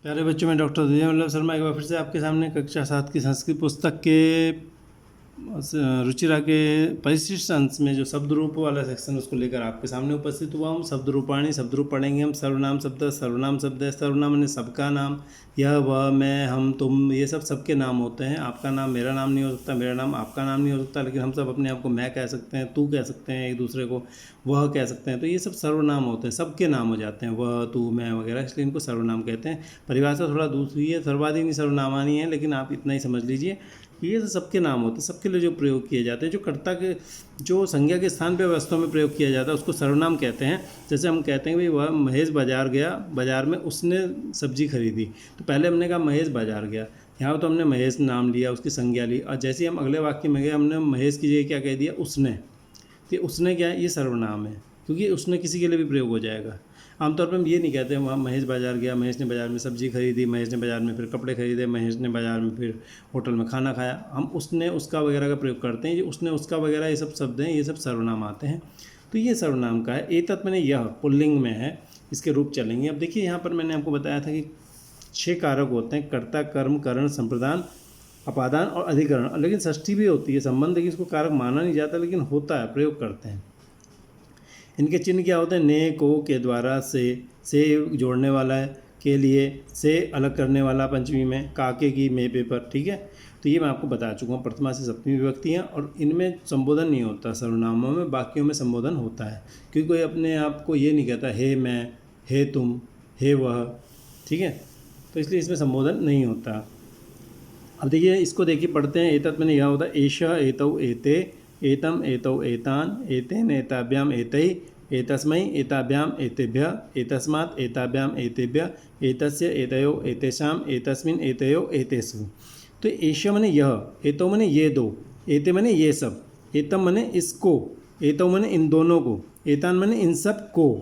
प्यारे बच्चों, में डॉक्टर विजय वल्लभ शर्मा एक बार फिर से आपके सामने कक्षा 7 की संस्कृत पुस्तक के रुचिरा के परिशिष्ट अंश में जो शब्द रूप वाला सेक्शन उसको लेकर आपके सामने उपस्थित हुआ हूँ। शब्द रूपाणी शब्द रूप पढ़ेंगे हम। सर्वनाम शब्द है। सर्वनाम यानी सबका नाम, यह वह मैं हम तुम, ये सब सबके नाम होते हैं। आपका नाम मेरा नाम नहीं हो सकता, मेरा नाम आपका नाम नहीं हो सकता, लेकिन हम सब अपने आप को मैं कह सकते हैं, तू कह सकते हैं, एक दूसरे को वह कह सकते हैं। तो ये सब सर्वनाम होते हैं, सबके नाम हो जाते हैं, वह तू मैं वगैरह, इसलिए इनको सर्वनाम कहते हैं। परिभाषा थोड़ा दूसरी है, सर्वाधिनी सर्वनामानी है, लेकिन आप इतना ही समझ लीजिए ये सबके नाम होते हैं, सबके लिए जो प्रयोग किए जाते हैं, जो कर्ता के जो संज्ञा के स्थान पर वस्तुओं में प्रयोग किया जाता है उसको सर्वनाम कहते हैं। जैसे हम कहते हैं भाई वह महेश बाजार गया, बाजार में उसने सब्जी खरीदी, तो पहले हमने कहा महेश बाजार गया, यहाँ तो हमने महेश नाम लिया, उसकी संज्ञा ली, और जैसे ही हम अगले वाक्य में गए हमने महेश की जगह क्या कह दिया, उसने। तो उसने क्या है, ये सर्वनाम है, क्योंकि उसने किसी के लिए भी प्रयोग हो जाएगा। आमतौर पर हम ये नहीं कहते वहाँ महेश बाजार गया, महेश ने बाज़ार में सब्जी खरीदी, महेश ने बाज़ार में फिर कपड़े खरीदे, महेश ने बाज़ार में फिर होटल में खाना खाया। हम उसने उसका वगैरह का प्रयोग करते हैं। ये उसने उसका वगैरह ये सब शब्द हैं, ये सब सर्वनाम आते हैं। तो ये सर्वनाम का है। एतत् मैंने यह पुल्लिंग में है, इसके रूप चलेंगे। अब देखिए यहाँ पर मैंने आपको बताया था कि 6 कारक होते हैं, कर्ता, कर्म, करण, संप्रदान, अपादान और अधिकरण। लेकिन षष्ठी भी होती है, संबंध, लेकिन इसको कारक माना नहीं जाता, लेकिन होता है, प्रयोग करते हैं। इनके चिन्ह क्या होते हैं, ने, को के द्वारा, से जोड़ने वाला है, के लिए, से अलग करने वाला पंचमी में, काके की, मे पे पर, ठीक है। तो ये मैं आपको बता चुका हूँ, प्रथमा से सप्तमी विभक्ति हैं, और इनमें संबोधन नहीं होता सर्वनामों में, बाकियों में संबोधन होता है, क्योंकि कोई अपने आप को ये नहीं कहता हे मैं, हे तुम, हे वह, ठीक है, तो इसलिए इसमें संबोधन नहीं होता। अब देखिए इसको देखिए पढ़ते हैं। एतत् मैंने यह होता है, एषः, एतौ, एते, एतम, एतौ, एतान, एतेन, एताभ्याम, एतैः, एतस्मै, एताभ्याम, एतेभ्यः, एतस्मात्, एताभ्याम, एतेभ्यः, एतस्य, एतयोः, एतेषाम्, एतस्मिन्, एतयोः, एतेषु। तो एषः मैंने यह, एतौ मैंने ये दो, एते मैंने ये सब, एतम मैंने इसको, एतौ मैंने इन दोनों को, एतान मैंने इन सब को,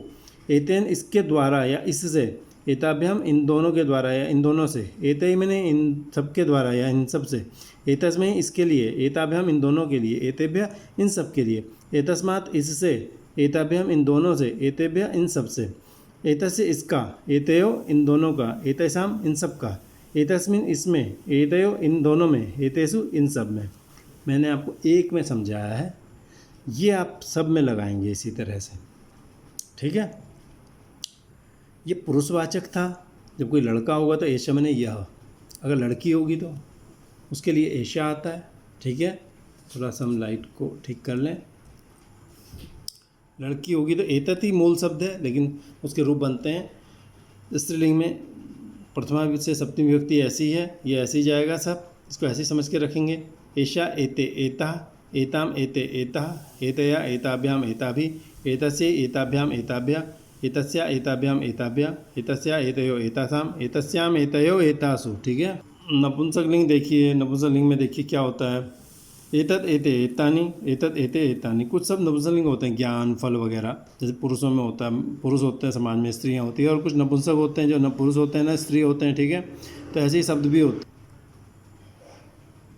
एतेन इसके द्वारा या इससे, एताभ्याम इन दोनों के द्वारा या इन दोनों से, एतै मैंने इन सब के द्वारा या इन सब से, एतस्मै इसके लिए, एताभ्याम इन दोनों के लिए, एतेभ्य इन सब के लिए, एतस्मात् इससे, एताभ्याम इन दोनों से, एतेभ्य इन सब से, एतस्य इसका, एतयो इन दोनों का, एतैषाम इन सब का, एतस्मिन् इसमें, एतयो इन दोनों में, एतेषु इन सब में। मैंने आपको एक में समझाया है, ये आप सब में लगाएंगे इसी तरह से, ठीक है। ये पुरुषवाचक था, जब कोई लड़का होगा तो एषा मैंने यह, अगर लड़की होगी तो उसके लिए एषा आता है, ठीक है। थोड़ा सा हम लाइट को ठीक कर लें। लड़की होगी तो एतत् ही मूल शब्द है, लेकिन उसके रूप बनते हैं स्त्रीलिंग में। प्रथमा से सप्तमी विभक्ति ऐसी है, ये ऐसे ही जाएगा सब, इसको ऐसे ही समझ के रखेंगे। एषा, एते, एतः, एताम, एते, एतः, एतया, एताभ्याम, एताभि, एतस्य, एताभ्याम, एताभ्य, एतस्या, एताभ्याम, एताभ्य, एतस्या, एतयो, एतासाम, एतस्याम, एतयो, एतासु, ठीक है। नपुंसकलिंग देखिए, नपुंसकलिंग में देखिए क्या होता है, एतत्, एते, एतानि, एतत्, एते, एतानि। कुछ सब नपुंसकलिंग होते हैं, ज्ञान, फल वगैरह, जैसे पुरुषों में होता है, पुरुष होते हैं समाज में, स्त्रियाँ होती है, और कुछ नपुंसक होते हैं जो न पुरुष होते हैं ना स्त्री होते हैं, ठीक है। तो ऐसे ही शब्द भी होते हैं।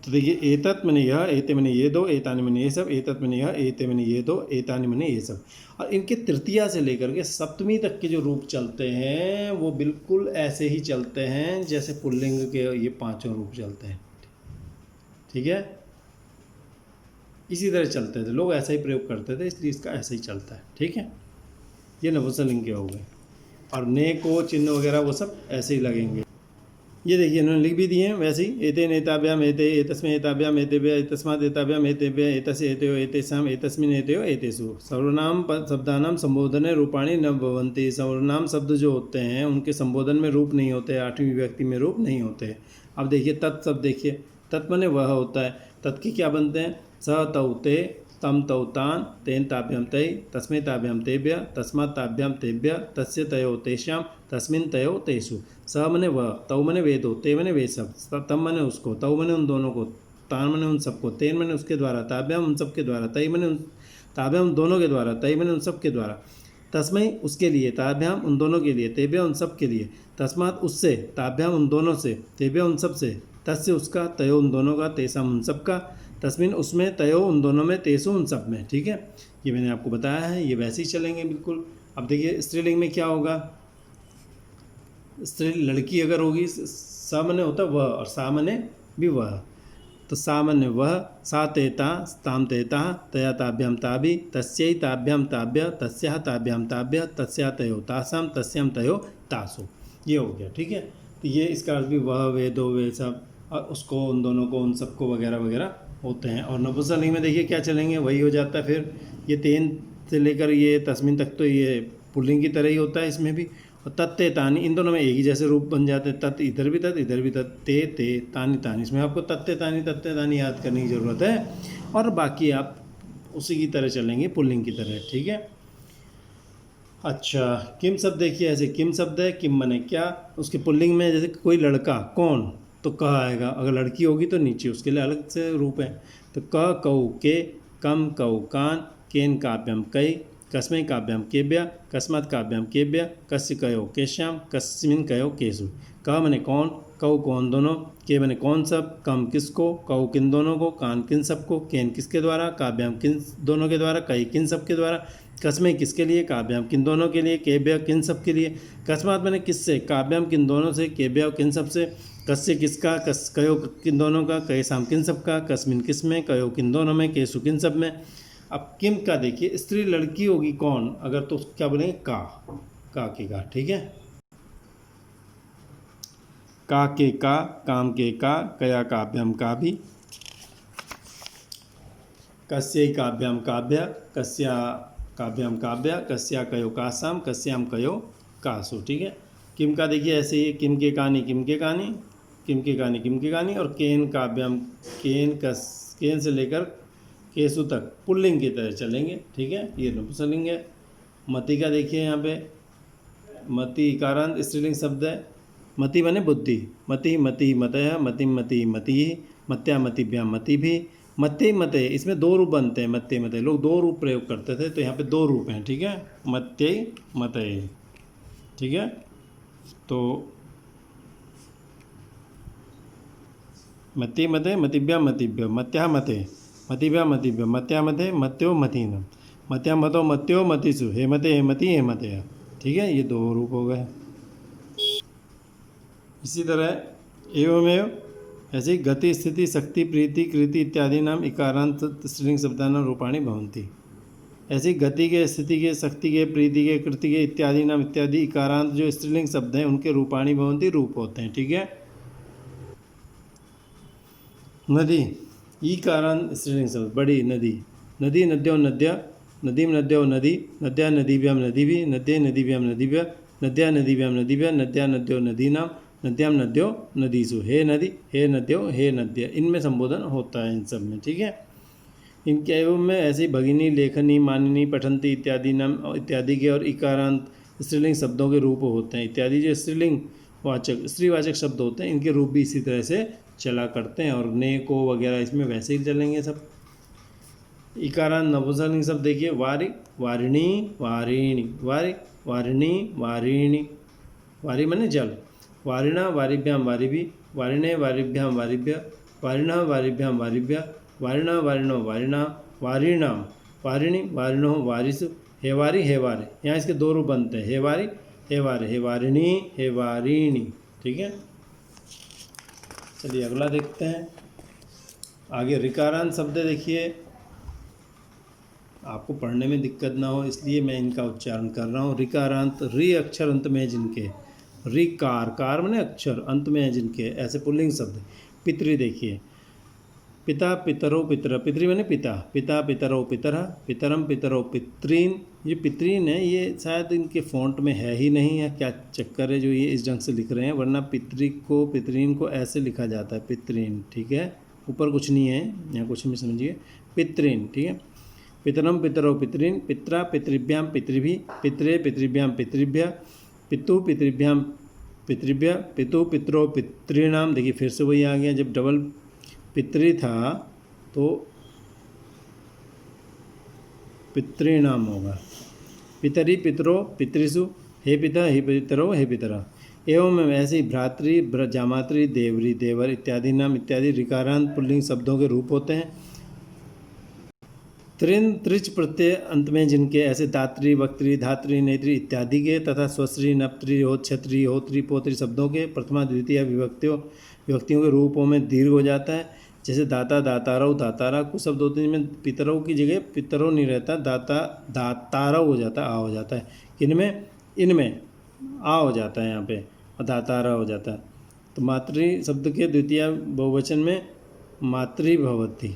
तो देखिए एतत् मैंने यह, एते मैंने ये दो, एतानि मैंने ये सब, एतत् मैंने यह, एते मैंने ये दो, एतानि मैंने ये सब। और इनके तृतीया से लेकर के सप्तमी तक के जो रूप चलते हैं वो बिल्कुल ऐसे ही चलते हैं जैसे पुल्लिंग के ये 5 रूप चलते हैं, ठीक है। इसी तरह चलते थे लोग, ऐसा ही प्रयोग करते थे, इसलिए इसका ऐसे ही चलता है, ठीक है। ये नपुंसकलिंग के हो गए, और ने, को, चिन्ह वगैरह वो सब ऐसे ही लगेंगे। ये देखिए इन्होंने लिख भी दिए हैं वैसे ही, एतेन, एताभ्याम, एते, एतस्मै, एताभ्याम, एतेभ्य, एतस्मात्, एताभ्याम, एतेभ्य, एतस्य, एतयो, एतेषाम, एतस्मिन्, एतयो, एतेषु। सर्वनाम शब्दानाम संबोधने रूपाणि न भवन्ति। सर्वनाम शब्द जो होते हैं उनके संबोधन में रूप नहीं होते, 8वीं विभक्ति में रूप नहीं होते। अब देखिए तत् शब्द देखिए, तत् माने वह होता है, तत् के क्या बनते हैं, स, तौ, ते, तम, तौ, तान, तेन, ताभ्याम, तै, तस्मै, ताभ्याम, तेभ्य, तस्मात्, ताभ्याम, तेभ्य, तस्य, तयो, तेषाम, तस्मिन्, तयो, तेषु। स मने वह, तौ मने वे दो, ते मने वे सब, तम मने उसको, तौ मने उन दोनों को, तान मने उन सबको, तेन मने उसके द्वारा, ताभ्याम उन सब के द्वारा, तई मने उन ताभ्याम उन दोनों के द्वारा, तई मने उन सब के द्वारा, तस्मै उसके लिए, ताभ्याम उन दोनों के लिए, तेभ्य उन सब के लिए, तस्मात् उससे, ताभ्याम उन दोनों से, तेभ्य उन सब से, तस्य उसका, तयो उन दोनों का, तेषाम उन सब का, तस्मिन उसमें, तयो उन दोनों में, तेसु उन सब में, ठीक है। ये मैंने आपको बताया है, ये वैसे ही चलेंगे बिल्कुल। अब देखिए स्त्रीलिंग में क्या होगा, स्त्री लड़की अगर होगी, स मने होता वह और सा मने भी वह, तो सा मने वह, सा तेता ताम तेता तया ताभ्याम ताभि तस्यै ताभ्याम ताभ्य तस्याः ताभ्याम ताभ्य तस्या तयो तासाम तस्याम तयो तासु, ये हो गया। ठीक है, तो ये इसका अर्थ भी वह वे दो वे सब, और उसको उन दोनों को उन सबको वगैरह वगैरह होते हैं। और नपुंसकलिंग में देखिए क्या चलेंगे, वही हो जाता है। फिर ये तेन से लेकर ये तस्मिन तक तो ये पुल्लिंग की तरह ही होता है इसमें भी। और तत्ते तानी, इन दोनों में एक ही जैसे रूप बन जाते हैं। तत् इधर भी तत्, इधर भी तत्, ते ते तानी तानी, इसमें आपको तत्ते तानी याद करने की ज़रूरत है। और बाकी आप उसी की तरह चलेंगे, पुल्लिंग की तरह। ठीक है। अच्छा, किम शब्द देखिए, ऐसे किम शब्द है, किम मने क्या, उसके पुल्लिंग में जैसे कोई लड़का, कौन, तो कह आएगा। अगर लड़की होगी तो नीचे उसके लिए अलग से रूप है। तो क कऊ के, कम कऊ कान, केन काव्यम कई, कस्मै काव्यम केव्य, कस्मात् काव्यम केव्य, कस्य कयो केश्याम, कस्मिन कयो केशु। क मने कौन, कऊ कौन दोनों, के मने कौन सब, कम किसको, कऊ किन दोनों को, कान किन सबको, केन किसके द्वारा, काव्यम किन दोनों के द्वारा, कई किन सब के द्वारा, कस्मै किसके लिए, काव्यम किन दोनों के लिए, केव्य किन सब के लिए। कस्मात् मने किससे, काव्यम किन दोनों से, केव्य किन सब से, कस्य किसका, कस कयो किन दोनों का, कैसाम किन सब का, कस्मिन किस में, कयो किन दोनों में, केसु किन सब में। अब किम का देखिए, स्त्री लड़की होगी कौन अगर, तो क्या बोलेंगे का के का। ठीक है, का के का, काम के का, कया काव्यम का भी, कस्यै काव्यम काव्य, कस्या काव्यम काव्य, कस्या कयो कासाम, कस्याम कयो कासु। ठीक है, किम का देखिए ऐसे ही, किम के कहानी, किम के कहानी, किम के कहानी, किम के कहानी। और केन काव्यम, केन से लेकर केसु तक पुल्लिंग की तरह चलेंगे। ठीक है, ये नपुंसकलिंग है। मति का देखिए यहाँ पे, मति इकारांत स्त्रीलिंग शब्द है। मति बने बुद्धि, मति मति मतय, मति मति मति, मत्या मतिभ्याम मति भी, मत्य मते, इसमें दो रूप बनते हैं। मत्य मते, लोग दो रूप प्रयोग करते थे, तो यहाँ पे दो रूप हैं। ठीक है, मत्य मतय। ठीक है, तो मति मते मतिभ्याम मतिभ्य, मत्या मते मतिभ्या मतिभ्य, मत्या मते मत्यो मतीन, मत्या मतो मत्यो मतिसु, हे मते हे मति हे मतय। ठीक है, ये दो रूप हो गए। इसी तरह एवमेव ऐसे गति स्थिति शक्ति प्रीति कृति इत्यादि नाम इकारांत स्त्रीलिंग शब्दानां रूपाणि भवन्ति। ऐसी गति के, स्थिति के, शक्ति के, प्रीति के, कृति के इत्यादि नाम इत्यादि इकारांत जो स्त्रीलिंग शब्द हैं उनके रूपाणि भवन्ति, रूप होते हैं। ठीक है, नदी ईकारांत स्त्रीलिंग शब्द, बड़ी नदी, नदी नद्यो नद्या, नदीम नद्यो नदी, नद्या नदीभ्याम नदीभि, नद्ये नदीभ्याम नदीभ्य, नद्या नदीभ्याम नदीभ्य, नद्या नद्यो नदीनाम, नद्याम नद्यो नदीसु, हे नदी हे नद्यो हे नद्य, इनमें संबोधन होता है इन सब में। ठीक है, इनके एवं में ऐसे भगिनी, लेखनी, मानिनी, पठंती इत्यादि नाम इत्यादि के और इकारांत स्त्रीलिंग शब्दों के रूप होते हैं। इत्यादि जो स्त्रीलिंग वाचक, स्त्रीवाचक शब्द होते हैं, इनके रूप भी इसी तरह से चला करते हैं। और ने को वगैरह इसमें वैसे ही चलेंगे सब। इकारांत नपुंसकलिंग शब्द देखिए, वारि वारिणी वारिणी, वारि वारिणी वारिणी, वारि माने जल, वारिणा वारिभ्याम वारिभि, वारिणे वारिभ्याम वारिभ्य, वारिणः वारिभ्याम वारिभ्य, वारिणा वारिणो वारिणा, वारिणाम वारिणी वारिणो वारिसु, हे वारि हे वारे। यहाँ इसके दो रूप बनते हैं, हे वारि हे वारे, हे वारिणी हे वारिणी। ठीक है, चलिए अगला देखते हैं। आगे ऋकारांत शब्द देखिए, आपको पढ़ने में दिक्कत ना हो इसलिए मैं इनका उच्चारण कर रहा हूँ। ऋकारांत, रि अक्षर अंत में जिनके, ऋकार, कार माने अक्षर, अंत में है जिनके, ऐसे पुल्लिंग शब्द। पितृ देखिए, पिता पितरो पितर, पितृ माने पिता, पिता पितरो पितर, पितरम पितरो पितृन। ये पितृन है, ये शायद इनके फ़ॉन्ट में है ही नहीं है, क्या चक्कर है जो ये इस ढंग से लिख रहे हैं, वरना पितृ को, पितृन को ऐसे लिखा जाता है, पितृन। ठीक है, ऊपर कुछ नहीं है, यहाँ कुछ नहीं समझिए, पितृन। ठीक है, पितरम पितरो पितृन, पित्रा पितृभ्याम पितृभि, पितरे पितृभ्याम पितृभ्य, पितु पितृभ्याम पितृभ्य, पितु पितरो पितृणाम। देखिए फिर से वही आ गया, जब डबल पितृ था तो पितृणाम होगा। पितरी पितरो पितृसु, हे पिता हे पितरो हे पितरा। एवं ऐसे ही भ्रातृ जामातृ देवरी देवर इत्यादि नाम इत्यादि ऋकारांत पुल्लिंग शब्दों के रूप होते हैं। त्रिन त्रिच प्रत्यय अंत में जिनके ऐसे दात्री वक्त्री धात्री नेत्री इत्यादि के तथा स्वश्री नप्त्री होक्षत्री होत्री पोत्री शब्दों के प्रथमा द्वितीय विभक्तियों के रूपों में दीर्घ हो जाता है। जैसे दाता दातारव दातारा, कुछ शब्द होते हैं जिनमें पितरव की जगह पितरव नहीं रहता, दाता दातारव हो जाता है, आ हो जाता है। किनमें? इनमें आ हो जाता है यहाँ पे और दातारा हो जाता है। तो मातृ शब्द के द्वितीय बहुवचन में मातृ भवती।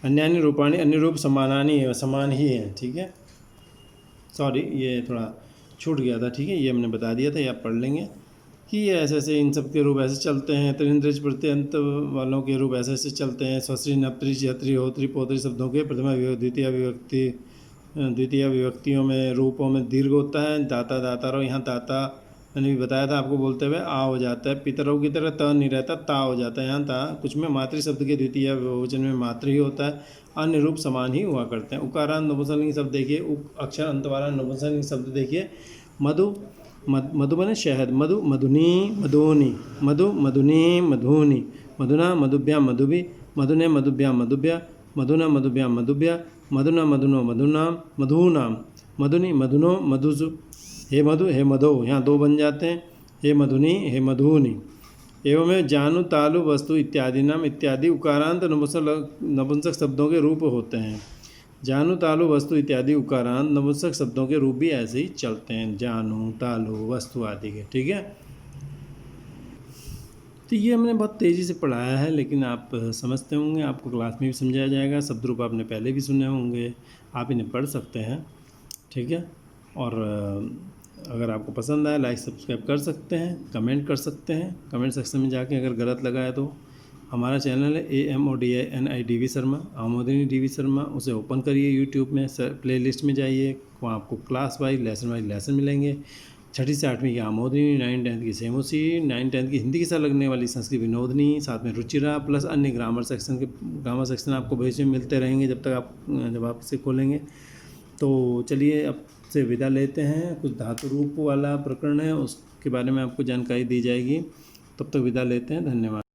अन्यान्य रूपाणी, अन्य रूप समानानी है, समान ही है। ठीक है, सॉरी ये थोड़ा छूट गया था। ठीक है, ये हमने बता दिया था, ये आप पढ़ लेंगे कि ये ऐसे ऐसे इन सब के रूप ऐसे चलते हैं। त्रिंद्रिज प्रत्यंत वालों के रूप ऐसे ऐसे चलते हैं। स्वश्री नप्त्री छत्री होत्री पोत्री शब्दों के प्रथमा द्वितीय विभक्तियों में रूपों में दीर्घ होता है। दाता दातारो, यहाँ दाता मैंने भी बताया था आपको बोलते हुए, आ हो जाता है। पितरों की तरह त नहीं रहता, ता हो जाता है यहाँ ता। कुछ में मातृ शब्द के द्वितीय बहुवचन में मातृ ही होता है, अन्य रूप समान ही हुआ करते हैं। उकारांत नपुंसकलिंगी शब्द देखिए, अक्षर अंत वाला नपुंसकलिंगी शब्द देखिए। मधु मधु बने शहद, मधु मधुनी मधुनी, मधु मधुनी मधुनी, मधुना मधुभ्याम मधुभि, मधुने मधुभ्याम मधुभ्या, मधुना मधुभ्याम मधुभ्या, मधुना मधुनो मधुनाम मधुनाम, मधुनी मधुनो मधुसु। हे मधु हे मधो, यहाँ दो बन जाते हैं। हे मधुनी हे मधुनी। एवं जानु तालु वस्तु इत्यादि नाम इत्यादि उकारांत नपुंसक शब्दों के रूप होते हैं। जानु तालु वस्तु इत्यादि उकारांत नपुंसक शब्दों के रूप भी ऐसे ही चलते हैं, जानु तालु वस्तु आदि के। ठीक है, तो ये हमने बहुत तेज़ी से पढ़ाया है, लेकिन आप समझते होंगे, आपको क्लास में भी समझाया जाएगा। शब्द रूप आपने पहले भी सुने होंगे, आप इन्हें पढ़ सकते हैं। ठीक है, और अगर आपको पसंद आए लाइक सब्सक्राइब कर सकते हैं, कमेंट कर सकते हैं। कमेंट सेक्शन में जाके अगर गलत लगा है तो हमारा चैनल है AMODINI DV Sharma, आमोदिनी DV Sharma, उसे ओपन करिए यूट्यूब में, प्लेलिस्ट में जाइए, वहाँ आपको क्लास वाइज लेसन मिलेंगे। 6ठी से 8वीं की आमोदिनी, 9 10 की सेमोसी, 9 10 की हिंदी के साथ लगने वाली संस्कृत विनोदनी, साथ में रुचिरा, प्लस अन्य ग्रामर सेक्शन आपको भविष्य में मिलते रहेंगे जब आप इसे खोलेंगे। तो चलिए अब से विदा लेते हैं। कुछ धातु रूप वाला प्रकरण है, उसके बारे में आपको जानकारी दी जाएगी। तब तक विदा लेते हैं, धन्यवाद।